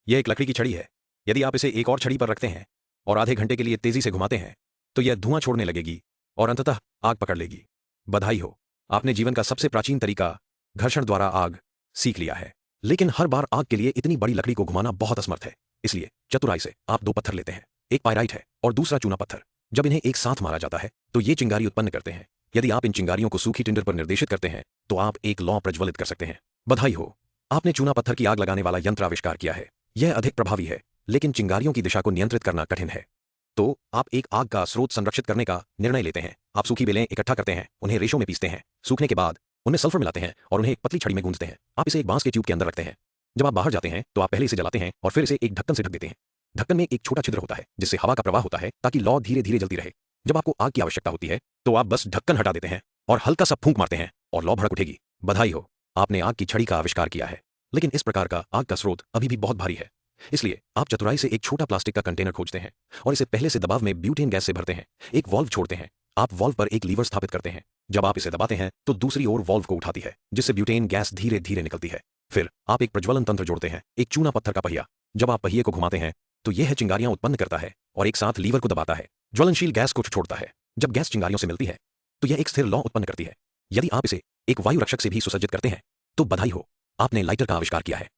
यह एक लकड़ी की छड़ी है। यदि आप इसे एक और छड़ी पर रखते हैं और आधे घंटे के लिए तेजी से घुमाते हैं तो यह धुआं छोड़ने लगेगी और अंततः आग पकड़ लेगी। बधाई हो, आपने जीवन का सबसे प्राचीन तरीका, घर्षण द्वारा आग, सीख लिया है। लेकिन हर बार आग के लिए इतनी बड़ी लकड़ी को घुमाना बहुत असमर्थ है। इसलिए चतुराई से आप दो पत्थर लेते हैं, एक पाइराइट है और दूसरा चूना पत्थर। जब इन्हें एक साथ मारा जाता है तो ये चिंगारी उत्पन्न करते हैं। यदि आप इन चिंगारियों को सूखी टिंडर पर निर्देशित करते हैं तो आप एक लौ प्रज्वलित कर सकते हैं। बधाई हो, आपने चूना पत्थर की आग लगाने वाला यंत्र आविष्कार किया है। यह अधिक प्रभावी है, लेकिन चिंगारियों की दिशा को नियंत्रित करना कठिन है। तो आप एक आग का स्रोत संरक्षित करने का निर्णय लेते हैं। आप सूखी बेलें इकट्ठा करते हैं, उन्हें रेशों में पीसते हैं, सूखने के बाद उनमें सल्फर मिलाते हैं और उन्हें एक पतली छड़ी में गूंथते हैं। आप इसे एक बांस के ट्यूब के अंदर रखते हैं। जब आप बाहर जाते हैं तो आप पहले इसे जलाते हैं और फिर इसे एक ढक्कन से ढक देते हैं। ढक्कन में एक छोटा छिद्र होता है जिससे हवा का प्रवाह होता है ताकि लौ धीरे धीरे जलती रहे। जब आपको आग की आवश्यकता होती है तो आप बस ढक्कन हटा देते हैं और हल्का सा फूंक मारते हैं और लौ भड़क उठेगी। बधाई हो, आपने आग की छड़ी का आविष्कार किया है। लेकिन इस प्रकार का आग का स्रोत अभी भी बहुत भारी है। इसलिए आप चतुराई से एक छोटा प्लास्टिक का कंटेनर खोजते हैं और इसे पहले से दबाव में ब्यूटेन गैस से भरते हैं। एक वाल्व छोड़ते हैं। आप वाल्व पर एक लीवर स्थापित करते हैं। जब आप इसे दबाते हैं तो दूसरी ओर वाल्व को उठाती है जिससे ब्यूटेन गैस धीरे धीरे निकलती है। फिर आप एक प्रज्वलन तंत्र जोड़ते हैं, एक चूना पत्थर का पहिया। जब आप पहिए को घुमाते हैं तो यह चिंगारियां उत्पन्न करता है और एक साथ लीवर को दबाता है, ज्वलनशील गैस को छोड़ता है। जब गैस चिंगारियों से मिलती है तो यह एक स्थिर लौ उत्पन्न करती है। यदि आप इसे एक वायु रक्षक से भी सुसज्जित करते हैं तो बधाई हो, आपने लाइटर का आविष्कार किया है।